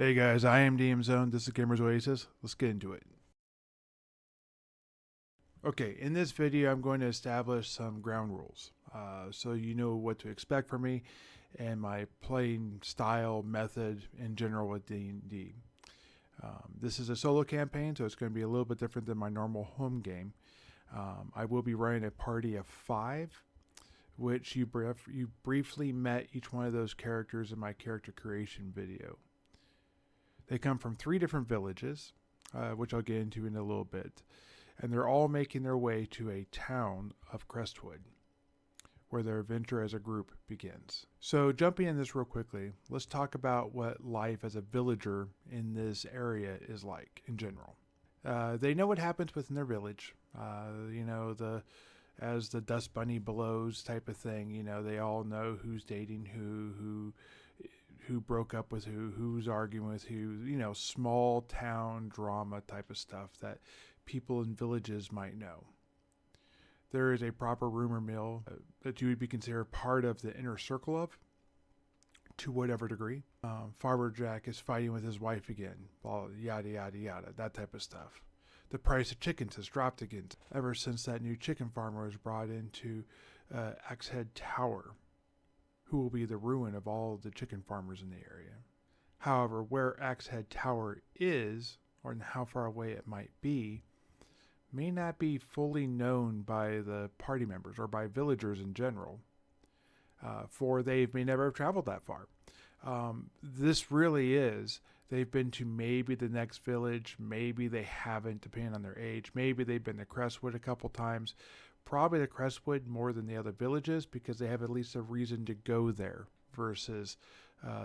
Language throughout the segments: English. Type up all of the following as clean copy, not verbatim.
Hey guys, I am DM Zone. This is Gamers Oasis. Let's get into it. Okay, in this video, I'm going to establish some ground rules, so you know what to expect from me and my playing style, method in general with D&D. This is a solo campaign, so it's going to be a little bit different than my normal home game. I will be running a party of 5, which you briefly met each one of those characters in my character creation video. They come from 3 different villages, which I'll get into in a little bit, and they're all making their way to a town of Crestwood, where their adventure as a group begins. So jumping in this real quickly, let's talk about what life as a villager in this area is like in general. They know what happens within their village. As the dust bunny blows type of thing. They all know who's dating who broke up with who's arguing with who. Small town drama type of stuff that people in villages might know. There is a proper rumor mill that you would be considered part of the inner circle of, to whatever degree. Farmer Jack is fighting with his wife again, blah, yada, yada, yada, that type of stuff. The price of chickens has dropped again ever since that new chicken farmer was brought into Axehead Tower, who will be the ruin of all of the chicken farmers in the area. However, where Axehead Tower is, or how far away it might be, may not be fully known by the party members or by villagers in general, for they may never have traveled that far. This really is, they've been to maybe the next village, maybe they haven't, depending on their age. Maybe they've been to Crestwood a couple times. Probably the Crestwood more than the other villages because they have at least a reason to go there versus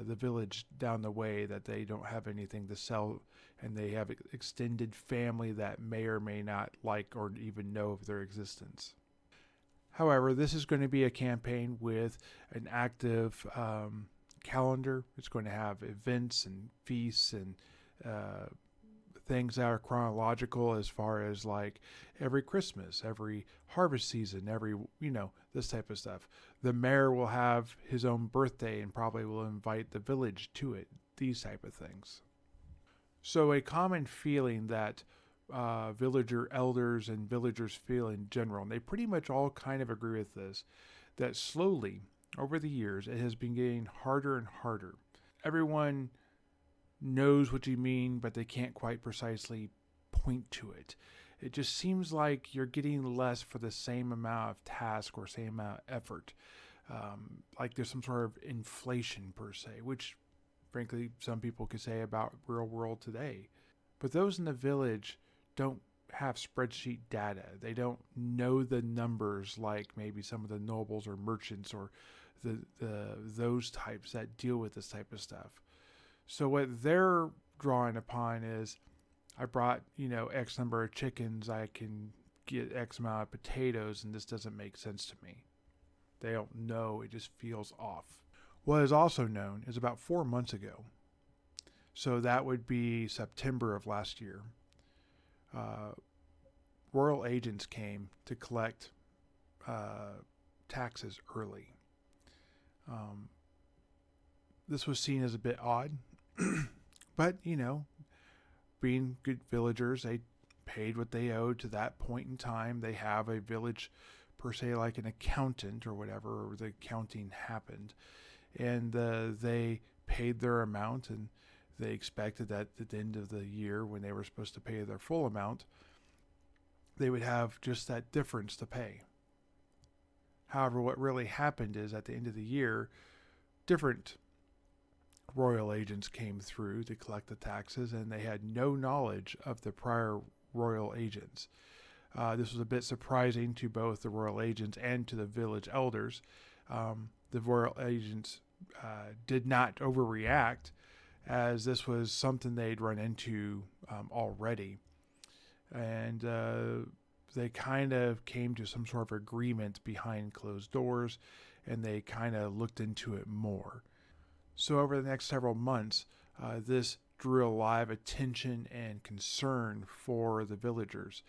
the village down the way that they don't have anything to sell, and they have extended family that may or may not like or even know of their existence. However, this is going to be a campaign with an active calendar. It's going to have events and feasts and things that are chronological, as far as like every Christmas, every harvest season, every, this type of stuff. The mayor will have his own birthday and probably will invite the village to it, these type of things. So a common feeling that villager elders and villagers feel in general, and they pretty much all kind of agree with this, that slowly over the years it has been getting harder and harder. Everyone knows what you mean, but they can't quite precisely point to it. It just seems like you're getting less for the same amount of task or same amount of effort. Like there's some sort of inflation per se, which frankly some people could say about real world today. But those in the village don't have spreadsheet data. They don't know the numbers like maybe some of the nobles or merchants or those types that deal with this type of stuff. So what they're drawing upon is, I brought, X number of chickens, I can get X amount of potatoes, and this doesn't make sense to me. They don't know, it just feels off. What is also known is about 4 months ago, so that would be September of last year, royal agents came to collect taxes early. This was seen as a bit odd, but, being good villagers, they paid what they owed to that point in time. They have a village, per se, like an accountant or whatever, or the accounting happened. And they paid their amount, and they expected that at the end of the year, when they were supposed to pay their full amount, they would have just that difference to pay. However, what really happened is, at the end of the year, different royal agents came through to collect the taxes, and they had no knowledge of the prior royal agents. This was a bit surprising to both the royal agents and to the village elders. The royal agents did not overreact, as this was something they'd run into already. And they kind of came to some sort of agreement behind closed doors, and they kind of looked into it more. So over the next several months, this drew a lot of attention and concern for the villagers.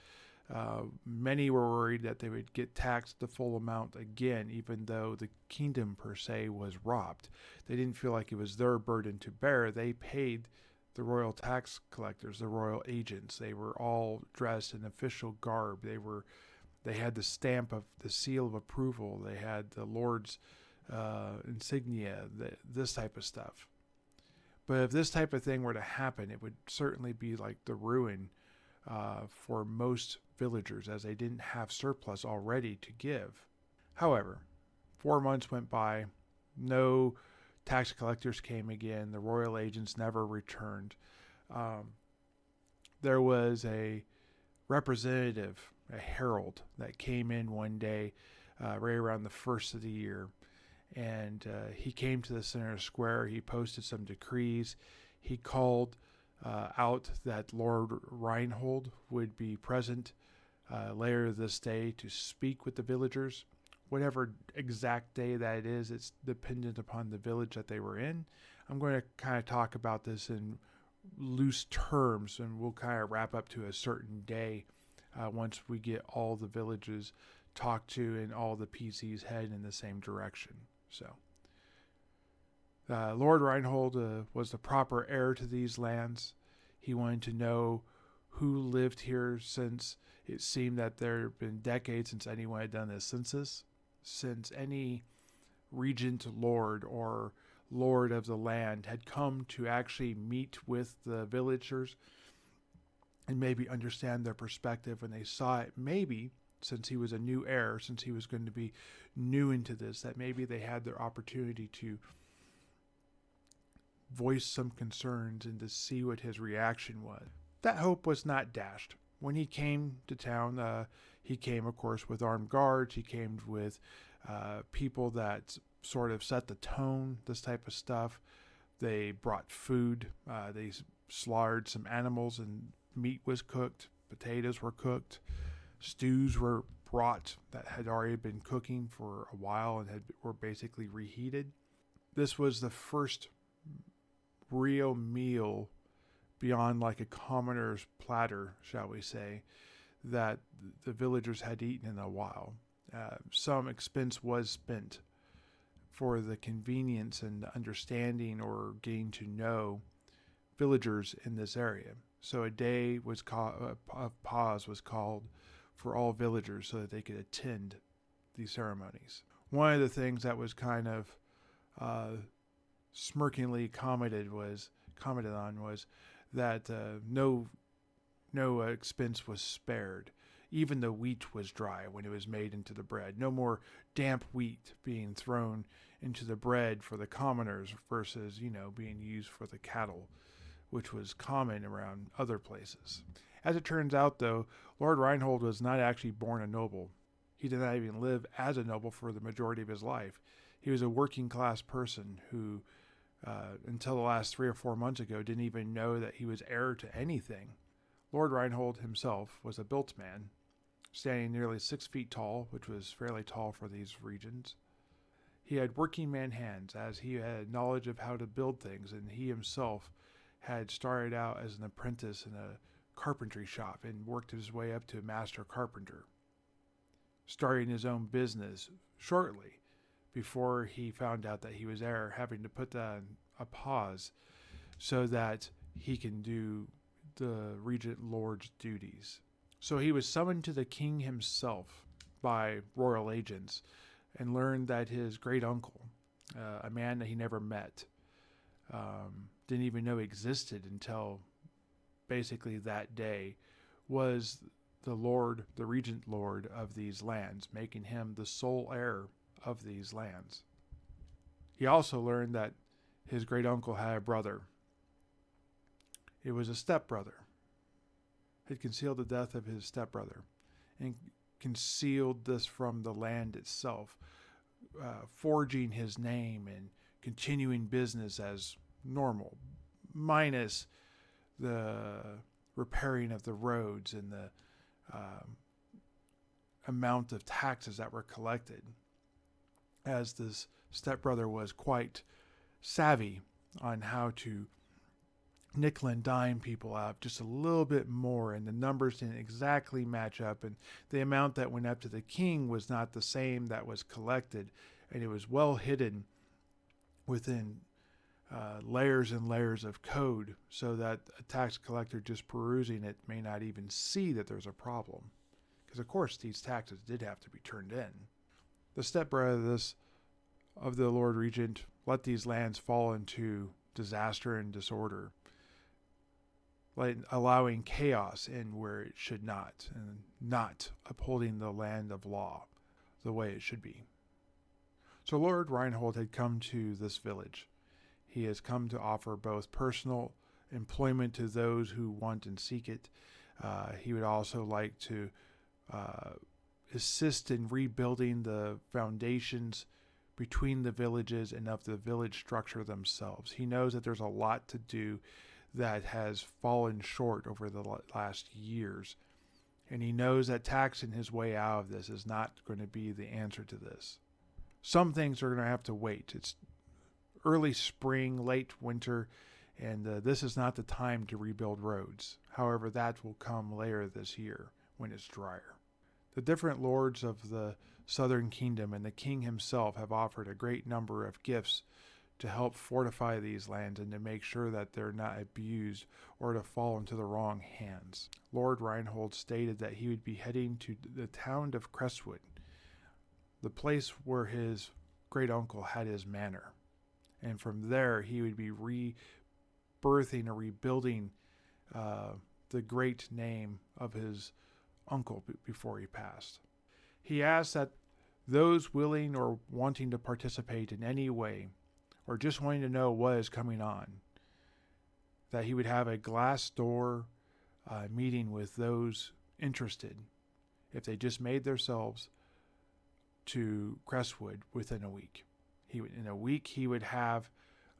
Many were worried that they would get taxed the full amount again, even though the kingdom per se was robbed. They didn't feel like it was their burden to bear. They paid the royal tax collectors, the royal agents. They were all dressed in official garb. They had the stamp of the seal of approval. They had the Lord's insignia, this type of stuff. But if this type of thing were to happen, it would certainly be like the ruin for most villagers, as they didn't have surplus already to give. However, 4 months went by. No tax collectors came again. The royal agents never returned. There was a representative, a herald, that came in one day right around the first of the year. And he came to the center square. He posted some decrees. He called out that Lord Reinhold would be present later this day to speak with the villagers. Whatever exact day that is, it's dependent upon the village that they were in. I'm going to kind of talk about this in loose terms, and we'll kind of wrap up to a certain day once we get all the villages talked to and all the PCs head in the same direction. So, Lord Reinhold was the proper heir to these lands. He wanted to know who lived here, since it seemed that there had been decades since anyone had done a census, since any regent lord or lord of the land had come to actually meet with the villagers and maybe understand their perspective when they saw it. Maybe, since he was a new heir, since he was going to be new into this, that maybe they had their opportunity to voice some concerns and to see what his reaction was. That hope was not dashed. When he came to town, he came, of course, with armed guards. He came with people that sort of set the tone, this type of stuff. They brought food. They slaughtered some animals, and meat was cooked. Potatoes were cooked. Stews were brought that had already been cooking for a while and were basically reheated. This was the first real meal beyond like a commoner's platter, shall we say, that the villagers had eaten in a while. Some expense was spent for the convenience and understanding or getting to know villagers in this area. So a day was of pause was called for all villagers so that they could attend these ceremonies. One of the things that was kind of smirkingly commented on was that no expense was spared. Even the wheat was dry when it was made into the bread. No more damp wheat being thrown into the bread for the commoners versus, being used for the cattle, which was common around other places. As it turns out, though, Lord Reinhold was not actually born a noble. He did not even live as a noble for the majority of his life. He was a working class person who, until the last 3 or 4 months ago, didn't even know that he was heir to anything. Lord Reinhold himself was a built man, standing nearly 6 feet tall, which was fairly tall for these regions. He had working man hands, as he had knowledge of how to build things, and he himself had started out as an apprentice in a carpentry shop and worked his way up to a master carpenter, starting his own business shortly before he found out that he was heir, having to put that on a pause so that he can do the regent lord's duties. So he was summoned to the king himself by royal agents and learned that his great uncle, a man that he never met, didn't even know existed until basically that day, was the regent lord of these lands, making him the sole heir of these lands. He also learned that his great uncle had a brother. It was a stepbrother. Had concealed the death of his stepbrother and concealed this from the land itself, forging his name and continuing business as normal, minus the repairing of the roads and the amount of taxes that were collected, as this stepbrother was quite savvy on how to nickel and dime people out just a little bit more, and the numbers didn't exactly match up, and the amount that went up to the king was not the same that was collected, and it was well hidden within layers and layers of code so that a tax collector just perusing it may not even see that there's a problem. Because, of course, these taxes did have to be turned in. The stepbrother of the Lord Regent let these lands fall into disaster and disorder, allowing chaos in where it should not, and not upholding the land of law the way it should be. So Lord Reinhold had come to this village. He has come to offer both personal employment to those who want and seek it. He would also like to assist in rebuilding the foundations between the villages and of the village structure themselves. He knows that there's a lot to do that has fallen short over the last years. And he knows that taxing his way out of this is not going to be the answer to this. Some things are going to have to wait. It's early spring, late winter, and this is not the time to rebuild roads. However, that will come later this year when it's drier. The different lords of the southern kingdom and the king himself have offered a great number of gifts to help fortify these lands and to make sure that they're not abused or to fall into the wrong hands. Lord Reinhold stated that he would be heading to the town of Crestwood, the place where his great uncle had his manor. And from there, he would be rebirthing or rebuilding the great name of his uncle before he passed. He asked that those willing or wanting to participate in any way, or just wanting to know what is coming on, that he would have a glass door meeting with those interested if they just made themselves to Crestwood within a week. In a week, he would have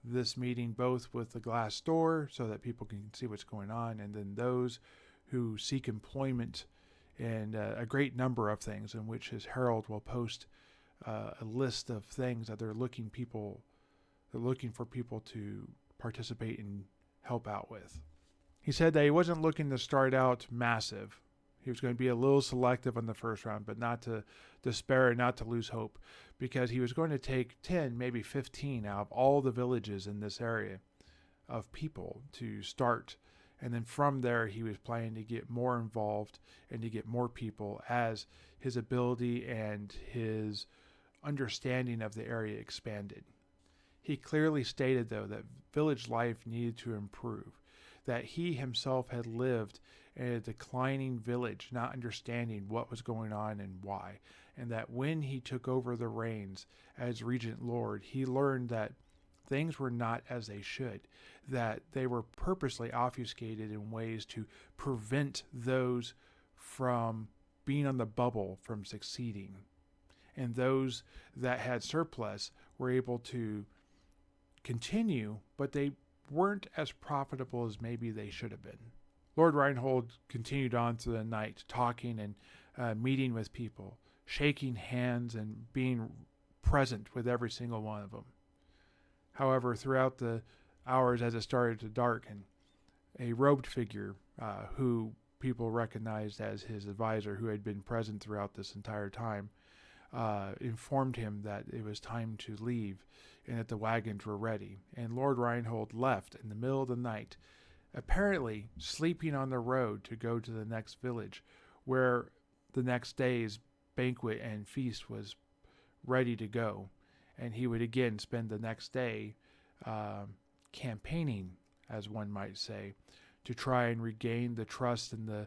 this meeting both with the glass door so that people can see what's going on, and then those who seek employment and a great number of things in which his herald will post a list of things that they're looking for people to participate and help out with. He said that he wasn't looking to start out massive. He was going to be a little selective on the first round, but not to despair and not to lose hope, because he was going to take 10, maybe 15 out of all the villages in this area of people to start. And then from there, he was planning to get more involved and to get more people as his ability and his understanding of the area expanded. He clearly stated, though, that village life needed to improve, that he himself had lived in a declining village, not understanding what was going on and why, and that when he took over the reins as Regent Lord, he learned that things were not as they should, that they were purposely obfuscated in ways to prevent those from being on the bubble from succeeding. And those that had surplus were able to continue, but they weren't as profitable as maybe they should have been. Lord Reinhold continued on through the night, talking and meeting with people, shaking hands and being present with every single one of them. However, throughout the hours as it started to darken, a robed figure who people recognized as his advisor, who had been present throughout this entire time, informed him that it was time to leave and that the wagons were ready. And Lord Reinhold left in the middle of the night, apparently sleeping on the road to go to the next village, where the next day's banquet and feast was ready to go. And he would again spend the next day campaigning, as one might say, to try and regain the trust and the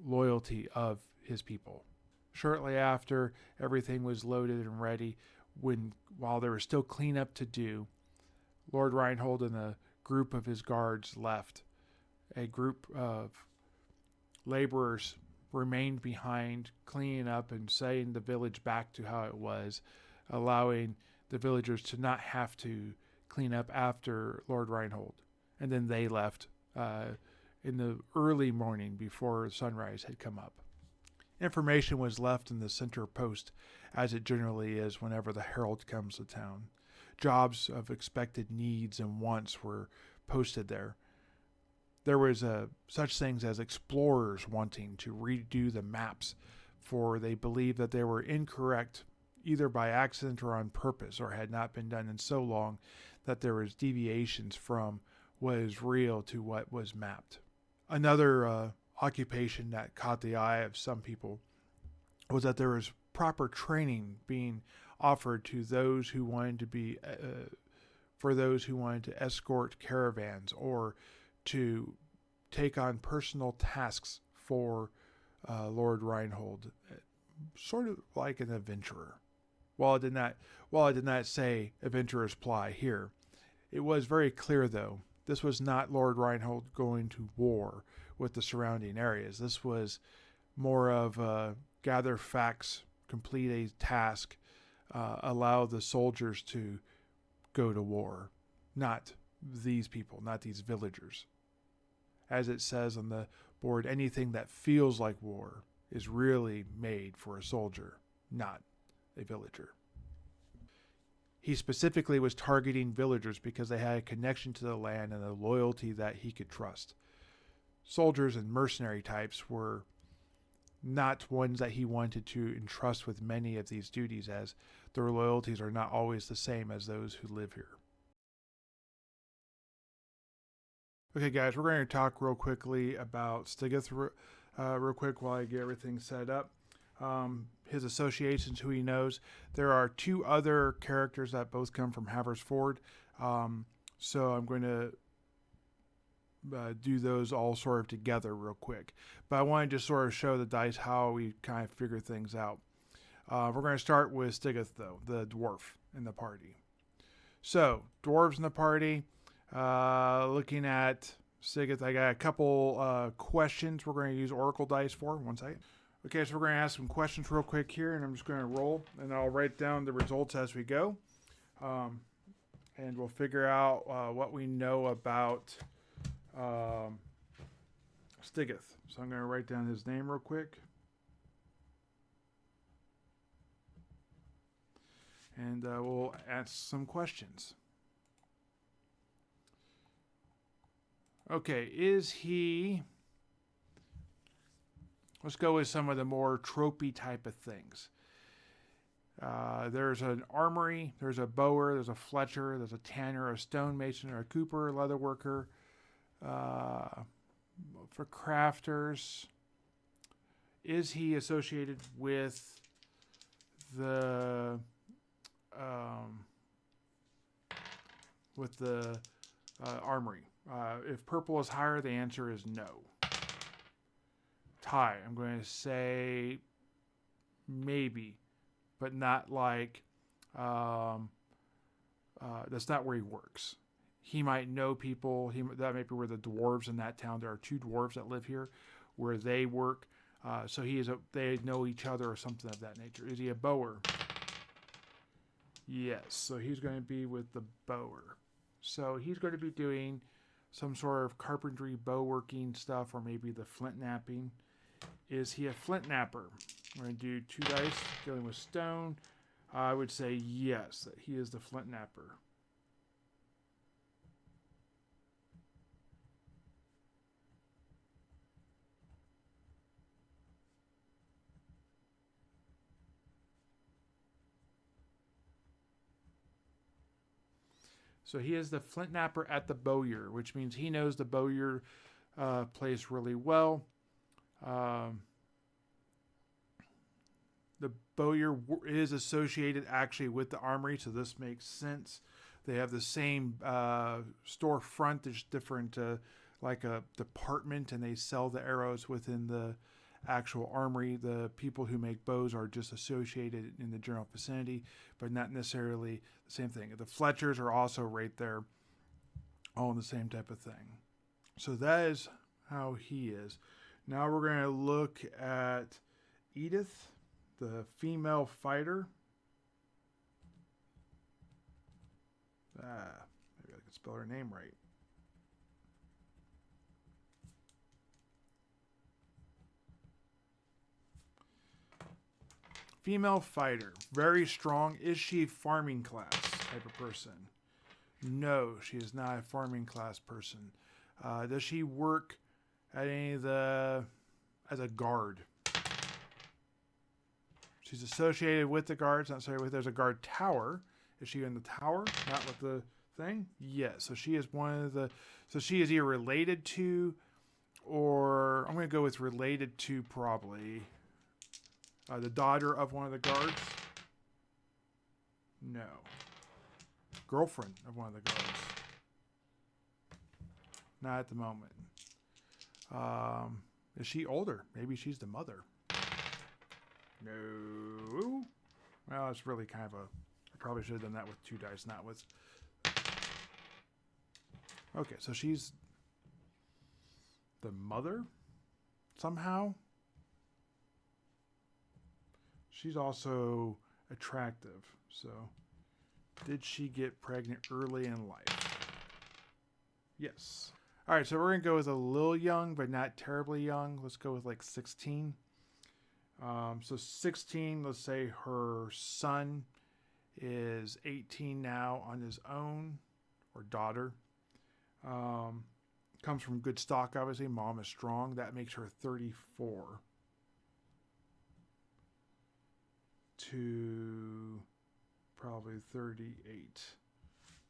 loyalty of his people. Shortly after everything was loaded and ready, while there was still cleanup to do, Lord Reinhold and a group of his guards left. A group of laborers remained behind, cleaning up and setting the village back to how it was, allowing the villagers to not have to clean up after Lord Reinhold. And then they left in the early morning before sunrise had come up. Information was left in the center post, as it generally is whenever the herald comes to town. Jobs of expected needs and wants were posted there. There was such things as explorers wanting to redo the maps, for they believed that they were incorrect either by accident or on purpose, or had not been done in so long that there was deviations from what is real to what was mapped. Another occupation that caught the eye of some people was that there was proper training being offered to those who wanted to be for those who wanted to escort caravans or to take on personal tasks for Lord Reinhold, sort of like an adventurer. While I did not say adventurer's ply here, it was very clear though this was not Lord Reinhold going to war with the surrounding areas. This was more of gather facts, complete a task, allow the soldiers to go to war, not these people, not these villagers. As it says on the board, anything that feels like war is really made for a soldier, not a villager. He specifically was targeting villagers because they had a connection to the land and a loyalty that he could trust. Soldiers and mercenary types were not ones that he wanted to entrust with many of these duties, as their loyalties are not always the same as those who live here. Okay guys, we're going to talk real quickly about Stigeth real quick while I get everything set up. His associations, who he knows. There are two other characters that both come from Haversford, so I'm going to do those all sort of together real quick. But I want to just sort of show the dice how we kind of figure things out. We're going to start with Stigeth, though, the dwarf in the party. So, dwarves in the party. Looking at Stigeth, I got a couple questions we're going to use Oracle dice for. One second. Okay, so we're going to ask some questions real quick here, and I'm just going to roll, and I'll write down the results as we go. And we'll figure out what we know about Stigeth. So I'm going to write down his name real quick. And we'll ask some questions. Okay, is he... Let's go with some of the more tropey type of things. There's an armory, there's a bower, there's a fletcher, there's a tanner, a stonemason, or a cooper, a leather worker. For crafters, is he associated with the armory? If purple is higher, the answer is no. Tie, I'm going to say maybe, but not like that's not where he works. He might know people. That might be where the dwarves in that town. There are two dwarves that live here, where they work. So they know each other or something of that nature. Is he a bower? Yes. So he's going to be with the bower. So he's going to be doing some sort of carpentry, bow working stuff, or maybe the flint napping. Is he a flint napper? We're going to do 2 dice dealing with stone. I would say yes, that he is the flint napper. So he is the flint napper at the bowyer, which means he knows the bowyer place really well. The bowyer is associated actually with the armory, so this makes sense. They have the same storefront, there's different, like a department, and they sell the arrows within the actual armory. The people who make bows are just associated in the general vicinity, but not necessarily the same thing. The Fletchers are also right there, all in the same type of thing. So that is how he is. Now we're going to look at Edith, the female fighter. Maybe I can spell her name right. Female fighter, very strong. Is she farming class type of person? No, she is not a farming class person. Does she work at any of the as a guard? She's associated with the guards, not necessarily with. There's a guard tower. Is she in the tower? Not with the thing? Yes. So she is one of the. So she is either related to, or I'm going to go with related to probably the daughter of one of the guards. No. Girlfriend of one of the guards. Not at the moment. Is she older? Maybe she's the mother. No. Well, it's really kind of a. I probably should have done that with 2 dice, not with. Okay, so she's the mother somehow. She's also attractive. So, did she get pregnant early in life? Yes. All right, so we're going to go with a little young, but not terribly young. Let's go with like 16. So 16, let's say her son is 18 now on his own, or daughter. Comes from good stock, obviously. Mom is strong. That makes her 34 to probably 38.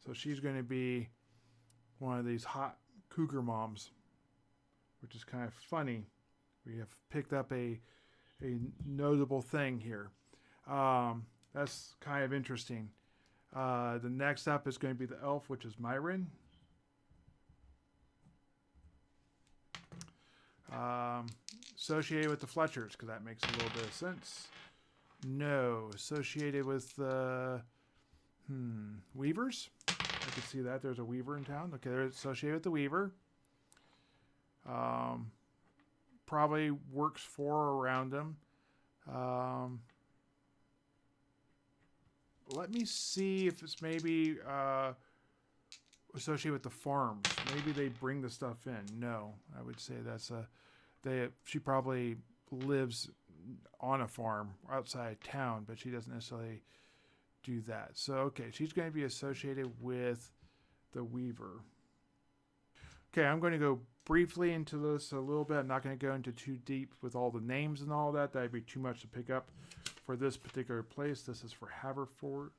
So she's going to be one of these hot cougar moms, which is kind of funny. We have picked up a notable thing here. That's kind of interesting. The next up is going to be the elf, which is Myron. Associated with the Fletchers, because that makes a little bit of sense. No. Associated with the Weavers. I can see that. There's a Weaver in town. Okay, they're associated with the Weaver. Probably works for or around them. Let me see if it's maybe associated with the farms. Maybe they bring the stuff in. No, I would say that's she probably lives on a farm outside town, but she doesn't necessarily do that. So, okay, she's going to be associated with the Weaver. Okay, I'm going to go briefly into this a little bit. I'm not going to go into too deep with all the names and all that. That'd be too much to pick up for this particular place. This is for Haverford.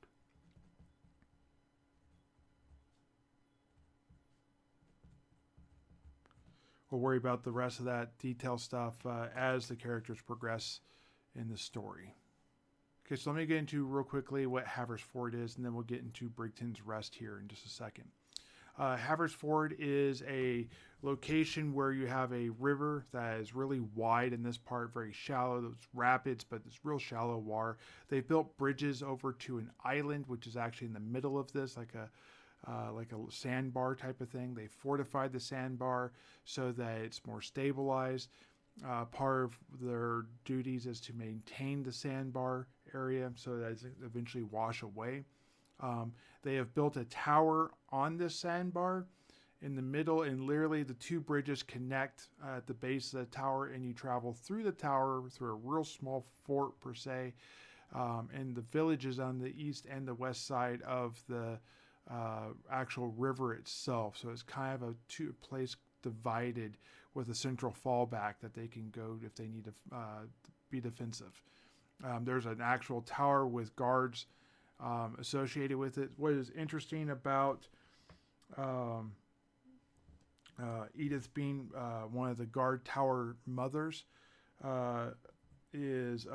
We'll worry about the rest of that detail stuff as the characters progress in the story. Okay, so let me get into real quickly what Haverford is, and then we'll get into Brigton's Rest here in just a second. Haverford is a location where you have a river that is really wide in this part, very shallow. Those rapids, but it's real shallow water. They've built bridges over to an island, which is actually in the middle of this, like a sandbar type of thing. They fortified the sandbar so that it's more stabilized. Part of their duties is to maintain the sandbar area so that it eventually wash away. They have built a tower on this sandbar in the middle, and literally the 2 bridges connect at the base of the tower, and you travel through the tower through a real small fort per se, and the village is on the east and the west side of the actual river itself. So it's kind of a place divided with a central fallback that they can go if they need to be defensive. There's an actual tower with guards associated with it. What is interesting about Edith being one of the guard tower mothers is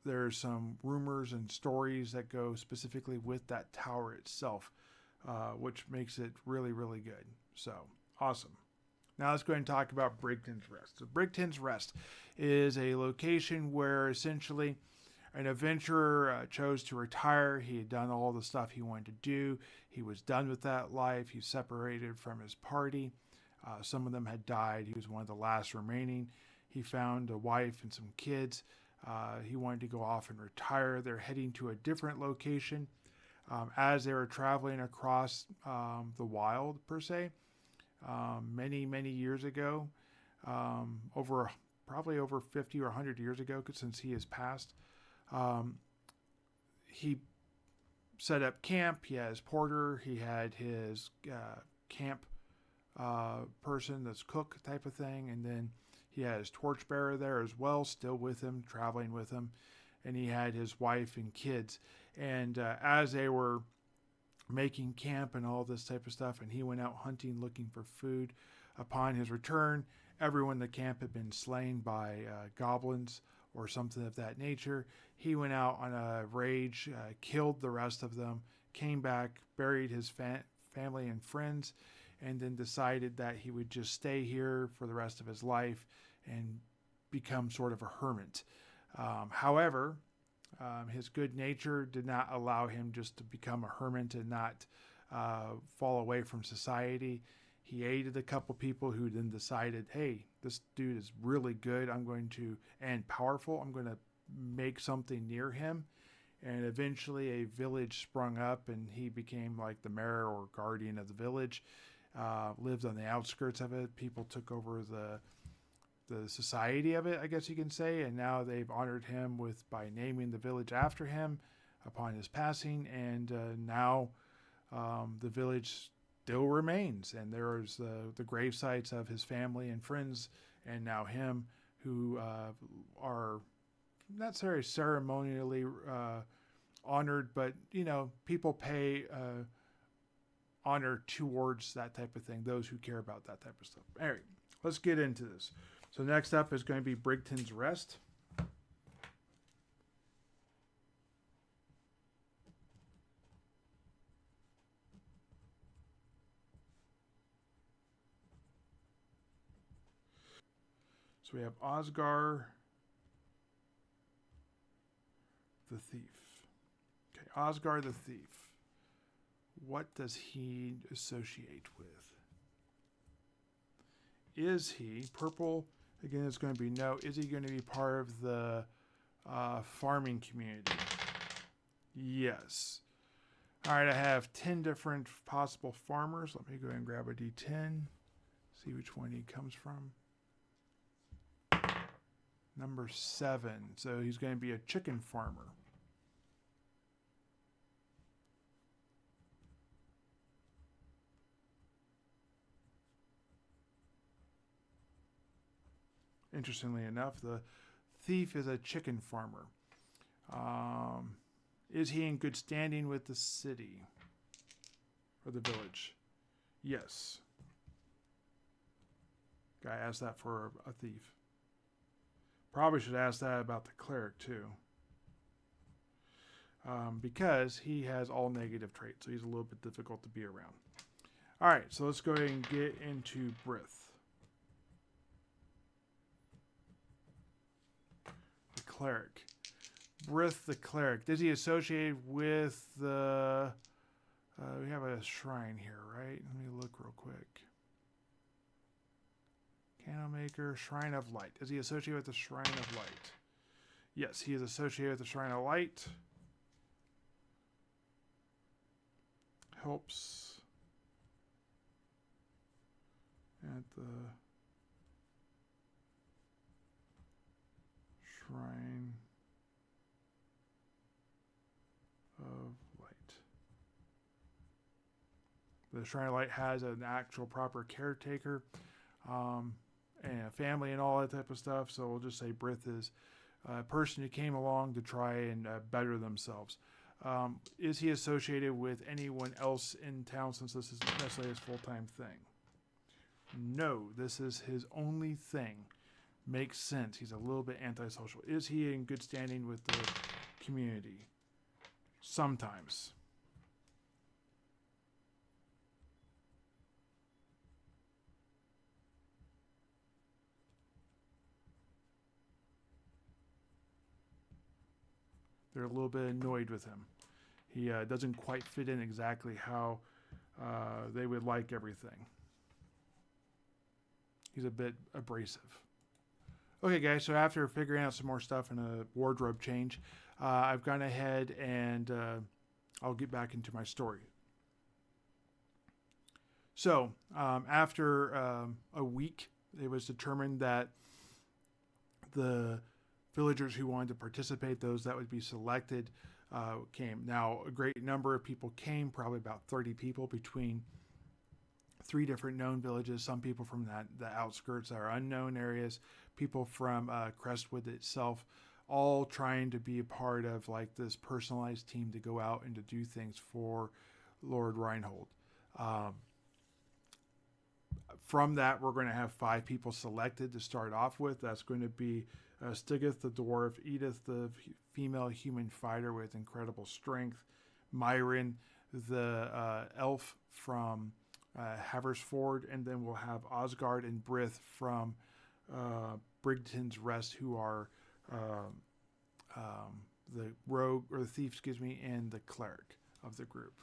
there's some rumors and stories that go specifically with that tower itself, which makes it really, really good. So, awesome. Now let's go ahead and talk about Brigton's Rest. So Brigton's Rest is a location where essentially an adventurer chose to retire. He had done all the stuff he wanted to do. He was done with that life. He separated from his party. Some of them had died. He was one of the last remaining. He found a wife and some kids. He wanted to go off and retire. They're heading to a different location. As they were traveling across the wild, per se, many, many years ago, probably over 50 or 100 years ago, since he has passed, he set up camp. He had his porter. He had his camp person, that's cook type of thing, and then he had his torchbearer there as well, still with him, traveling with him, and he had his wife and kids. And as they were making camp and all this type of stuff. And he went out hunting, looking for food. Upon his return, everyone in the camp had been slain by goblins or something of that nature. He went out on a rage, killed the rest of them, came back, buried his family and friends, and then decided that he would just stay here for the rest of his life and become sort of a hermit. However, his good nature did not allow him just to become a hermit and not fall away from society. He aided a couple people who then decided, hey, this dude is really good. And powerful. I'm going to make something near him. And eventually a village sprung up and he became like the mayor or guardian of the village. Lived on the outskirts of it. People took over the society of it, I guess you can say. And now they've honored him by naming the village after him upon his passing. And now the village still remains, and there's the grave sites of his family and friends, and now him, who are not necessarily ceremonially honored, but people pay honor towards that type of thing. Those who care about that type of stuff. All right, let's get into this. So next up is going to be Brigton's Rest. So we have Osgar the Thief. Okay, Osgar the Thief. What does he associate with? Is he, purple, again, it's going to be no. Is he going to be part of the farming community? Yes. All right, I have 10 different possible farmers. Let me go ahead and grab a D10, see which one he comes from. Number 7. So he's going to be a chicken farmer. Interestingly enough, the thief is a chicken farmer. Is he in good standing with the city or the village? Yes. Guy asked that for a thief. Probably should ask that about the cleric too. Because he has all negative traits, so he's a little bit difficult to be around. All right, so let's go ahead and get into Brith. The cleric. Brith the cleric. Is he associated with the... we have a shrine here, right? Let me look real quick. Candlemaker, Shrine of Light. Is he associated with the Shrine of Light? Yes, he is associated with the Shrine of Light. Helps at the Shrine of Light. The Shrine of Light has an actual proper caretaker. And a family and all that type of stuff. So we'll just say Brith is a person who came along to try and better themselves. Is he associated with anyone else in town, since this isn't necessarily his full-time thing? No, this is his only thing. Makes sense. He's a little bit antisocial. Is he in good standing with the community? Sometimes. They're a little bit annoyed with him. He doesn't quite fit in exactly how they would like everything. He's a bit abrasive. Okay, guys, so after figuring out some more stuff and a wardrobe change, I've gone ahead and I'll get back into my story. So, after a week, it was determined that the villagers who wanted to participate, those that would be selected, came. Now, a great number of people came, probably about 30 people between 3 different known villages, some people from the outskirts or unknown areas, people from Crestwood itself, all trying to be a part of like this personalized team to go out and to do things for Lord Reinhold. Um, from that, we're going to have 5 people selected to start off with. That's going to be Stigith the dwarf, Edith the female human fighter with incredible strength, Myron the elf from Haversford, and then we'll have Osgard and Brith from Brigton's Rest, who are the rogue or the thief, excuse me, and the cleric of the group.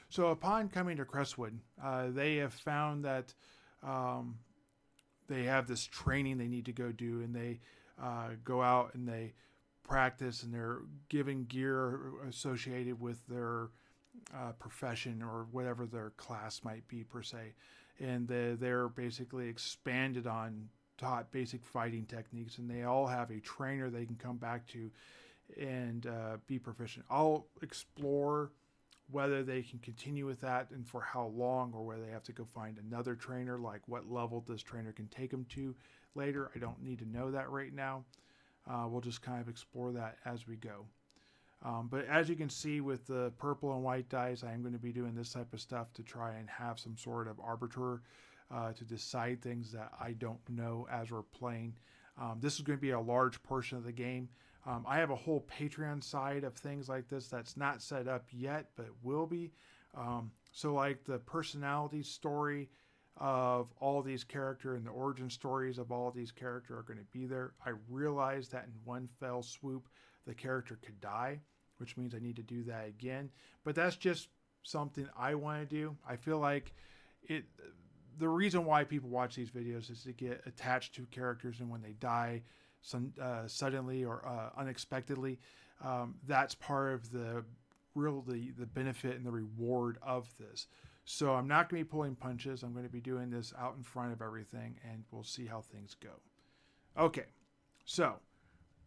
So upon coming to Crestwood, they have found that they have this training they need to go do, and they go out and they practice, and they're given gear associated with their profession or whatever their class might be per se, and they're basically expanded on, taught basic fighting techniques, and they all have a trainer they can come back to and be proficient. I'll explore whether they can continue with that and for how long, or whether they have to go find another trainer, like what level this trainer can take them to later. I don't need to know that right now. We'll just kind of explore that as we go. But as you can see with the purple and white dice, I am going to be doing this type of stuff to try and have some sort of arbiter to decide things that I don't know as we're playing. This is going to be a large portion of the game. I have a whole Patreon side of things like this that's not set up yet, but will be. So like the personality story of all these characters and the origin stories of all these characters are going to be there. I realized that in one fell swoop, the character could die, which means I need to do that again. But that's just something I want to do. I feel like the reason why people watch these videos is to get attached to characters, and when they die suddenly or unexpectedly, that's part of the benefit and the reward of this. So I'm not going to be pulling punches. I'm going to be doing this out in front of everything, and we'll see how things go. Okay, so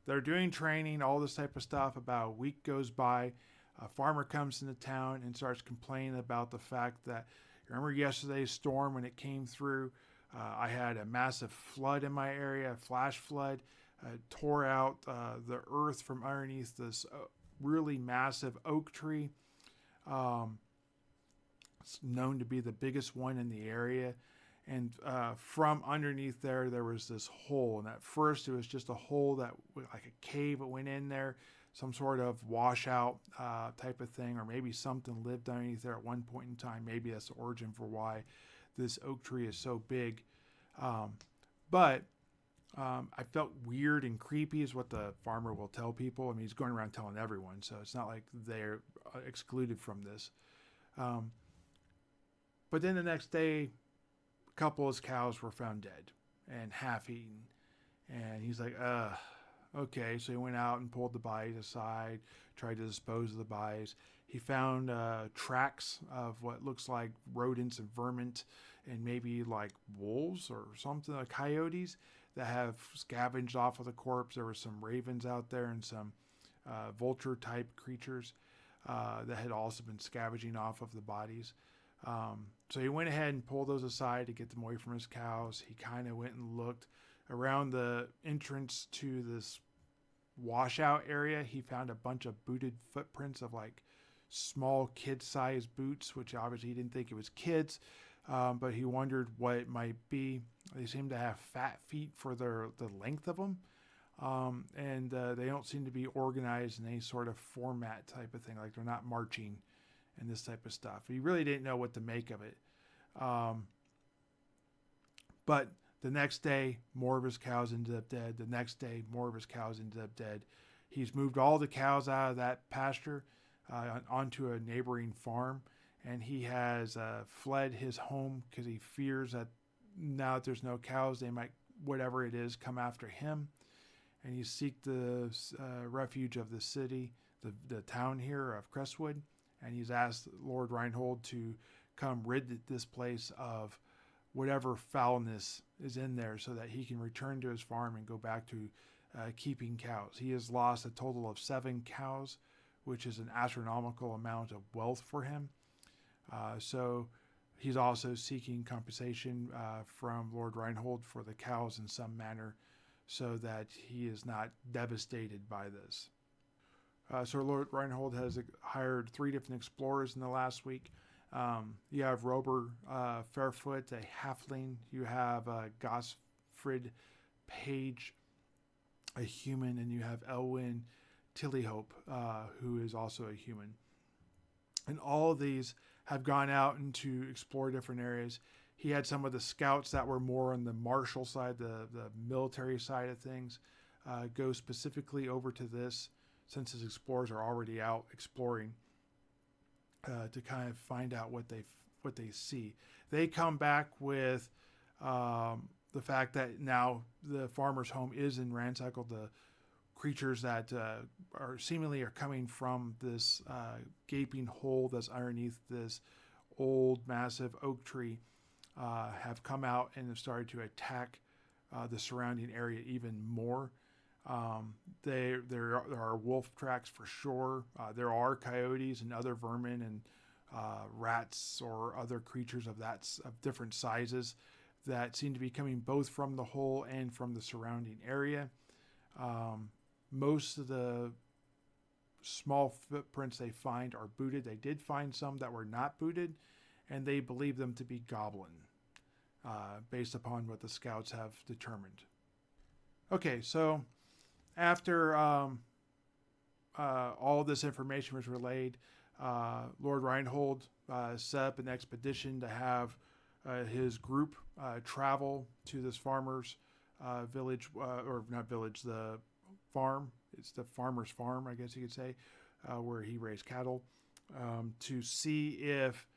they're doing training, all this type of stuff. About a week goes by. A farmer comes into town and starts complaining about the fact that, remember yesterday's storm when it came through? I had a massive flood in my area, a flash flood, tore out the earth from underneath this really massive oak tree. It's known to be the biggest one in the area. And from underneath there was this hole. And at first it was just a hole that, like a cave that went in there, some sort of washout type of thing, or maybe something lived underneath there at one point in time. Maybe that's the origin for why this oak tree is so big. But I felt weird and creepy is what the farmer will tell people. I mean, he's going around telling everyone, so it's not like they're excluded from this. But then the next day, a couple of his cows were found dead and half-eaten. And he's like, okay. So he went out and pulled the bodies aside, tried to dispose of the bodies. He found tracks of what looks like rodents and vermin, and maybe like wolves or something, like coyotes that have scavenged off of the corpse. There were some ravens out there and some vulture type creatures that had also been scavenging off of the bodies. So he went ahead and pulled those aside to get them away from his cows. He kind of went and looked around the entrance to this washout area. He found a bunch of booted footprints of like small kid-sized boots, which obviously he didn't think it was kids, but he wondered what it might be. They seem to have fat feet for the length of them, and they don't seem to be organized in any sort of format type of thing, like they're not marching and this type of stuff. He really didn't know what to make of it. But the next day, more of his cows ended up dead. The next day, more of his cows ended up dead. He's moved all the cows out of that pasture onto a neighboring farm, and he has fled his home because he fears that now that there's no cows, they might, whatever it is, come after him. And he seek the refuge of the city, the town here of Crestwood, and he's asked Lord Reinhold to come rid this place of whatever foulness is in there so that he can return to his farm and go back to keeping cows. He has lost a total of 7 cows, which is an astronomical amount of wealth for him. So he's also seeking compensation from Lord Reinhold for the cows in some manner so that he is not devastated by this. So Lord Reinhold has hired 3 different explorers in the last week. You have Rober Fairfoot, a halfling. You have Gosfrid Page, a human, and you have Elwyn Tillyhope, who is also a human. And all of these have gone out and to explore different areas. He had some of the scouts that were more on the martial side, the military side of things, go specifically over to this, since his explorers are already out exploring, to kind of find out what they see. They come back with the fact that now the farmer's home is in ransacked. The creatures that are seemingly coming from this gaping hole that's underneath this old massive oak tree have come out and have started to attack the surrounding area even more. There are wolf tracks for sure. There are coyotes and other vermin and rats or other creatures of different sizes that seem to be coming both from the hole and from the surrounding area. Most of the small footprints they find are booted. They did find some that were not booted, and they believe them to be goblin, based upon what the scouts have determined. Okay, so after all this information was relayed, Lord Reinhold set up an expedition to have his group travel to this farmer's village, or not village, the farm. It's the farmer's farm, I guess you could say, where he raised cattle, to see if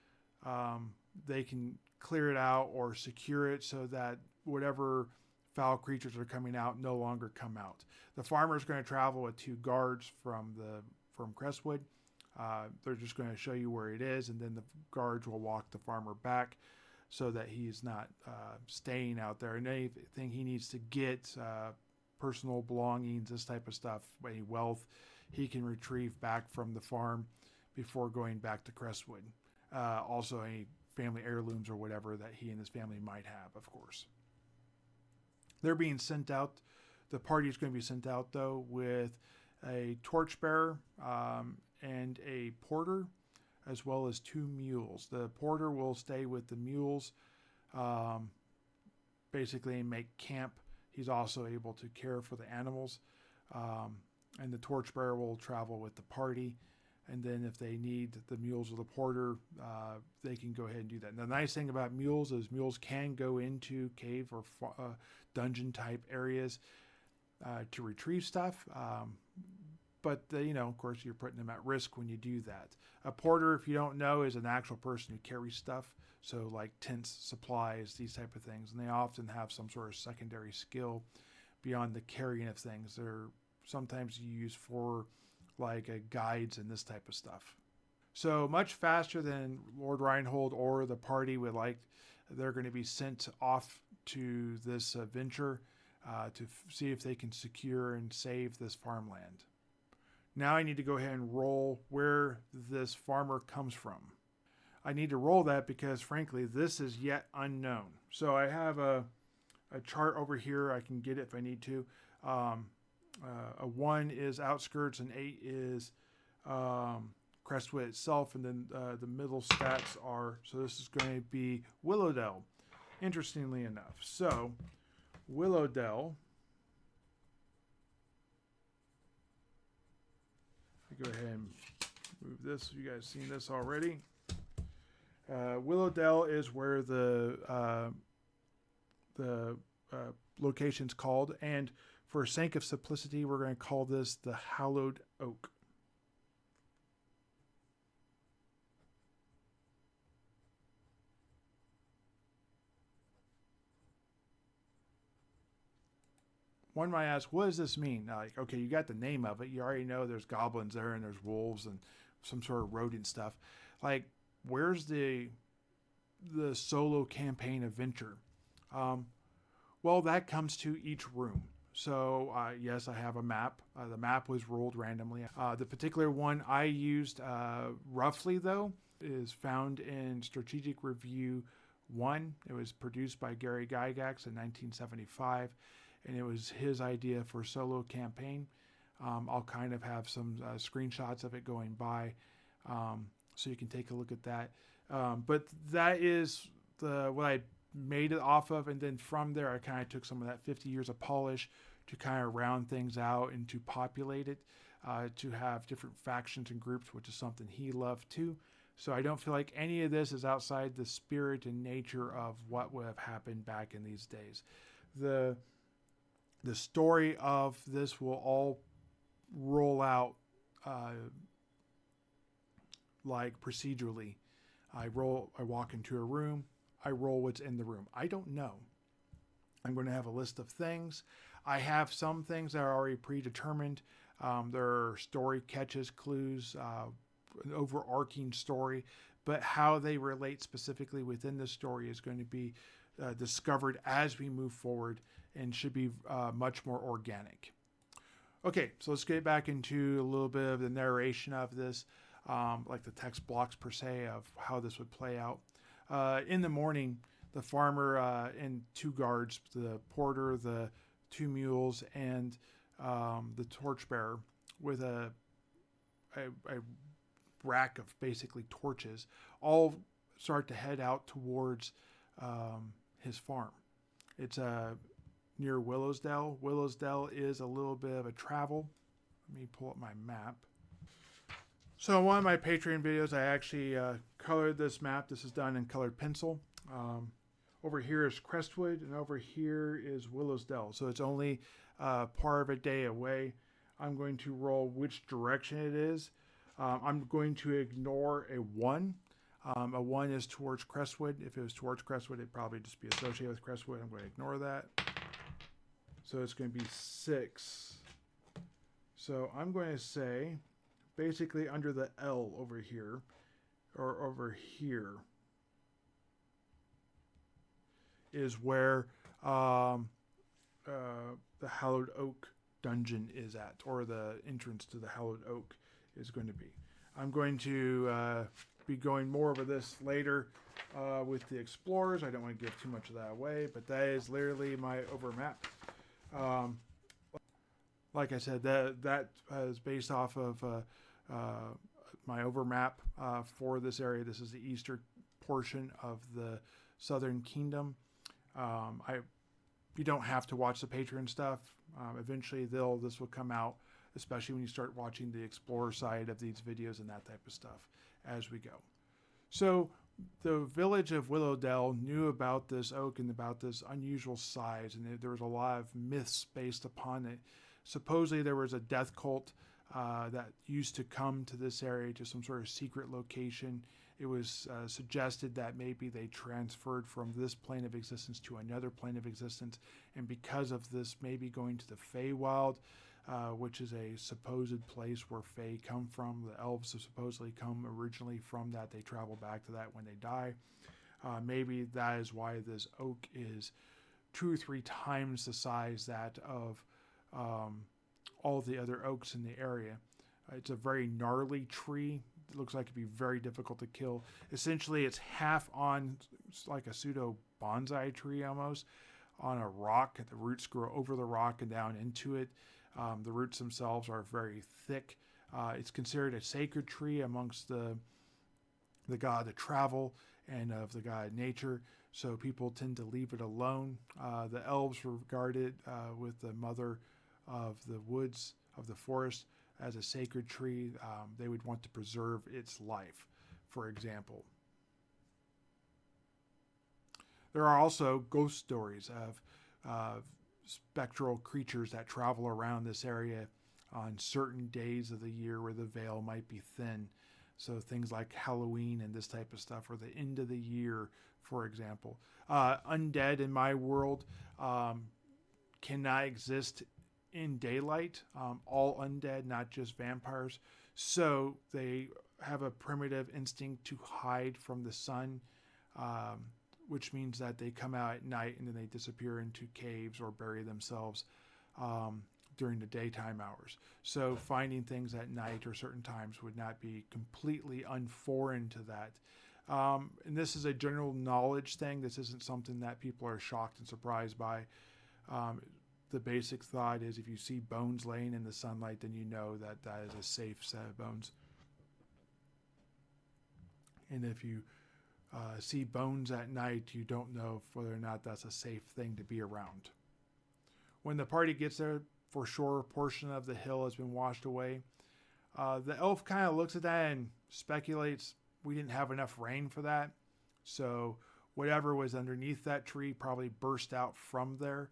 they can clear it out or secure it so that whatever foul creatures are coming out no longer come out. The farmer is going to travel with 2 guards from Crestwood. They're just going to show you where it is, and then the guards will walk the farmer back so that he's not staying out there. And anything he needs to get, personal belongings, this type of stuff, any wealth, he can retrieve back from the farm before going back to Crestwood. Also, any family heirlooms or whatever that he and his family might have, of course. They're being sent out. The party is going to be sent out, though, with a torchbearer and a porter, as well as 2 mules. The porter will stay with the mules, basically make camp. He's also able to care for the animals. And the torchbearer will travel with the party. And then if they need the mules or the porter, they can go ahead and do that. And the nice thing about mules is mules can go into cave or dungeon type areas to retrieve stuff. But, of course, you're putting them at risk when you do that. A porter, if you don't know, is an actual person who carries stuff. So like tents, supplies, these type of things. And they often have some sort of secondary skill beyond the carrying of things. They're sometimes used for like guides and this type of stuff. So much faster than Lord Reinhold or the party would like, they're going to be sent off to this venture to see if they can secure and save this farmland. Now I need to go ahead and roll where this farmer comes from. I need to roll that because, frankly, this is yet unknown. So I have a chart over here. I can get it if I need to. A 1 is outskirts and 8 is Crestwood itself. And then the middle stats are, so this is going to be Willowdale, interestingly enough. So Willowdale, go ahead and move this. You guys seen this already. Willowdale is where the location's called, and for sake of simplicity, we're going to call this the Hallowed Oak. One might ask, what does this mean? Like, okay, you got the name of it. You already know there's goblins there and there's wolves and some sort of rodent stuff. Like, where's the solo campaign adventure? Well, that comes to each room. So, yes, I have a map. The map was rolled randomly. The particular one I used roughly, though, is found in Strategic Review 1. It was produced by Gary Gygax in 1975. And it was his idea for solo campaign. I'll kind of have some screenshots of it going by, so you can take a look at that. But that is what I made it off of, and then from there I kind of took some of that 50 years of polish to kind of round things out and to populate it, to have different factions and groups, which is something he loved too. So I don't feel like any of this is outside the spirit and nature of what would have happened back in these days. The story of this will all roll out like procedurally. I walk into a room, I roll what's in the room. I don't know. I'm going to have a list of things. I have some things that are already predetermined. There are story catches, clues, an overarching story, but how they relate specifically within the story is going to be discovered as we move forward and should be much more organic. Okay, so let's get back into a little bit of the narration of this, like the text blocks per se of how this would play out. In the morning, the farmer and 2 guards, the porter, the 2 mules, and the torchbearer with a rack of basically torches, all start to head out towards his farm. It's near Willowsdale. Willowsdale is a little bit of a travel. Let me pull up my map. So in one of my Patreon videos, I actually colored this map. This is done in colored pencil. Over here is Crestwood, and over here is Willowsdale. So it's only part of a day away. I'm going to roll which direction it is. I'm going to ignore a 1. A 1 is towards Crestwood. If it was towards Crestwood, it'd probably just be associated with Crestwood. I'm going to ignore that. So it's going to be 6. So I'm going to say, basically under the L over here, or over here, is where the Hallowed Oak dungeon is at, or the entrance to the Hallowed Oak is going to be. I'm going to be going more over this later with the explorers. I don't want to give too much of that away, but that is literally my overmap. Like I said, that is based off of my overmap for this area. This is the eastern portion of the Southern Kingdom. You don't have to watch the Patreon stuff. Eventually, this will come out, especially when you start watching the Explorer side of these videos and that type of stuff as we go. So the village of Willowdale knew about this oak and about this unusual size, and there was a lot of myths based upon it. Supposedly there was a death cult that used to come to this area, to some sort of secret location. It was suggested that maybe they transferred from this plane of existence to another plane of existence, and because of this, maybe going to the Feywild, which is a supposed place where Fey come from. The elves have supposedly come originally from that. They travel back to that when they die. Maybe that is why this oak is 2 or 3 times the size that of all the other oaks in the area. It's a very gnarly tree. It looks like it'd be very difficult to kill. Essentially, it's half on, like a pseudo bonsai tree almost, on a rock. The roots grow over the rock and down into it. The roots themselves are very thick. It's considered a sacred tree amongst the god of travel and of the god of nature. So people tend to leave it alone. The elves regard it with the mother of the woods, of the forest, as a sacred tree. They would want to preserve its life, for example. There are also ghost stories of spectral creatures that travel around this area on certain days of the year where the veil might be thin. So things like Halloween and this type of stuff, or the end of the year, for example. Undead in my world cannot exist in daylight. All undead, not just vampires. So they have a primitive instinct to hide from the sun, which means that they come out at night and then they disappear into caves or bury themselves during the daytime hours. So finding things at night or certain times would not be completely unforeign to that. And this is a general knowledge thing. This isn't something that people are shocked and surprised by. the basic thought is if you see bones laying in the sunlight, then you know that that is a safe set of bones. And if you see bones at night, you don't know whether or not that's a safe thing to be around. When the party gets there, for sure, a portion of the hill has been washed away. The elf kind of looks at that and speculates we didn't have enough rain for that. So whatever was underneath that tree probably burst out from there.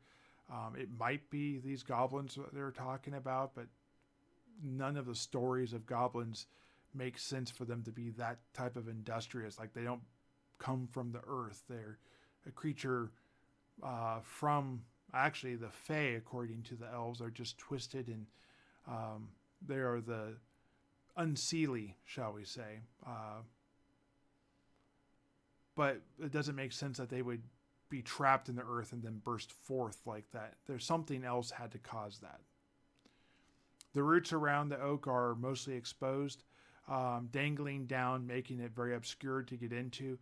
It might be these goblins that they're talking about, but none of the stories of goblins make sense for them to be that type of industrious. Like, they don't come from the earth. They're a creature from, actually, the Fae, according to the elves, are just twisted, and they are the unseelie, shall we say. But it doesn't make sense that they would be trapped in the earth and then burst forth like that. There's something else had to cause that. The roots around the oak are mostly exposed, dangling down, making it very obscure to get into.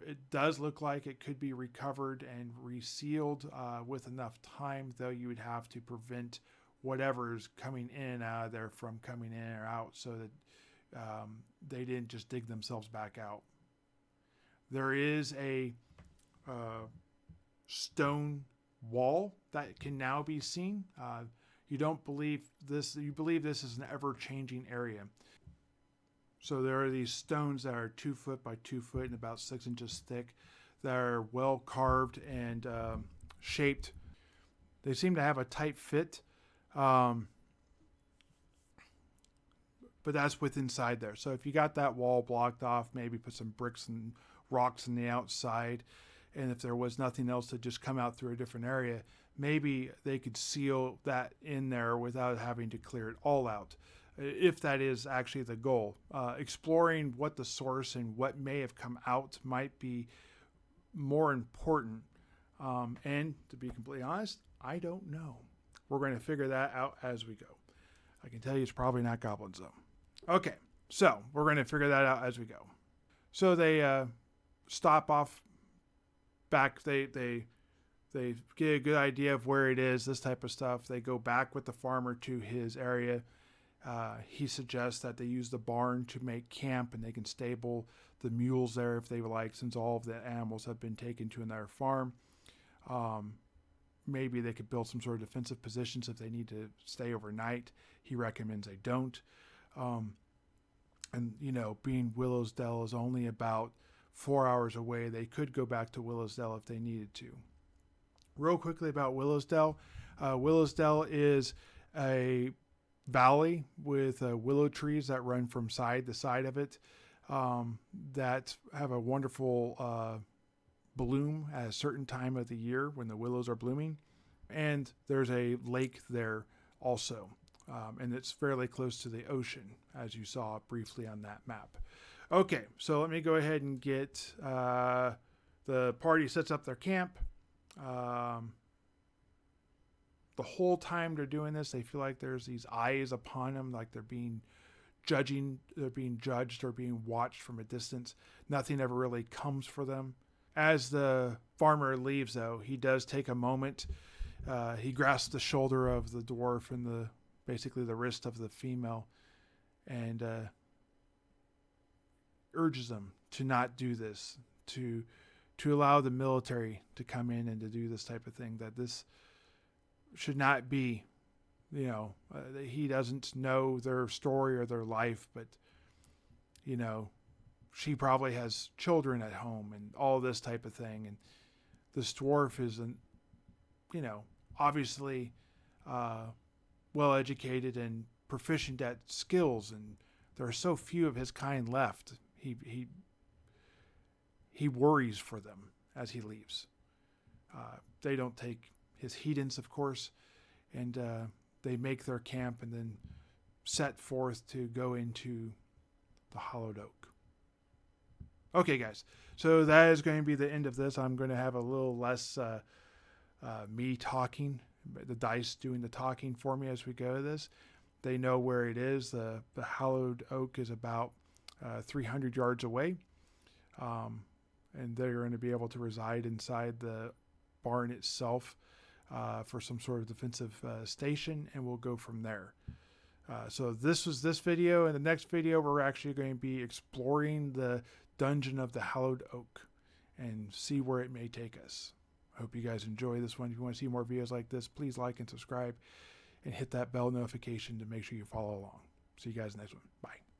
It does look like it could be recovered and resealed with enough time, though you would have to prevent whatever's coming in and out of there from coming in or out so that they didn't just dig themselves back out. There is a stone wall that can now be seen. You don't believe this. You believe this is an ever-changing area. So there are these stones that are 2 foot by 2 foot and about 6 inches thick that are well carved and shaped. They seem to have a tight fit, but that's with inside there. So if you got that wall blocked off, maybe put some bricks and rocks on the outside, and if there was nothing else to just come out through a different area, maybe they could seal that in there without having to clear it all out, if that is actually the goal. Exploring what the source and what may have come out might be more important. And to be completely honest, I don't know. We're going to figure that out as we go. I can tell you it's probably not goblins though. Okay, so we're going to figure that out as we go. So they stop off back. They get a good idea of where it is, this type of stuff. They go back with the farmer to his area. He suggests that they use the barn to make camp, and they can stable the mules there if they would like, since all of the animals have been taken to another farm. Maybe they could build some sort of defensive positions if they need to stay overnight. He recommends they don't. And, you know, being Willowsdale is only about 4 hours away, they could go back to Willowsdale if they needed to. Real quickly about Willowsdale. Willowsdale is a valley with willow trees that run from side to side of it that have a wonderful bloom at a certain time of the year when the willows are blooming. And there's a lake there also. And it's fairly close to the ocean, as you saw briefly on that map. Okay, so let me go ahead and get the party sets up their camp. The whole time they're doing this, they feel like there's these eyes upon them, like they're being judged or being watched from a distance. Nothing ever really comes for them. As the farmer leaves, though, he does take a moment. He grasps the shoulder of the dwarf and basically the wrist of the female, and urges them to not do this, to allow the military to come in and to do this type of thing, that this should not be, he doesn't know their story or their life, but, she probably has children at home and all this type of thing. And this dwarf is, obviously well-educated and proficient at skills, and there are so few of his kind left. He worries for them as he leaves. They don't take his hedons, of course, and they make their camp and then set forth to go into the Hollowed Oak. Okay, guys, so that is going to be the end of this. I'm going to have a little less me talking, the dice doing the talking for me as we go to this. They know where it is. The Hollowed Oak is about 300 yards away, and they're going to be able to reside inside the barn itself. for some sort of defensive station, and we'll go from there. So this was this video. In the next video, we're actually going to be exploring the Dungeon of the Hallowed Oak and see where it may take us. I hope you guys enjoy this one. If you want to see more videos like this, please like and subscribe and hit that bell notification to make sure you follow along. See you guys next one. Bye.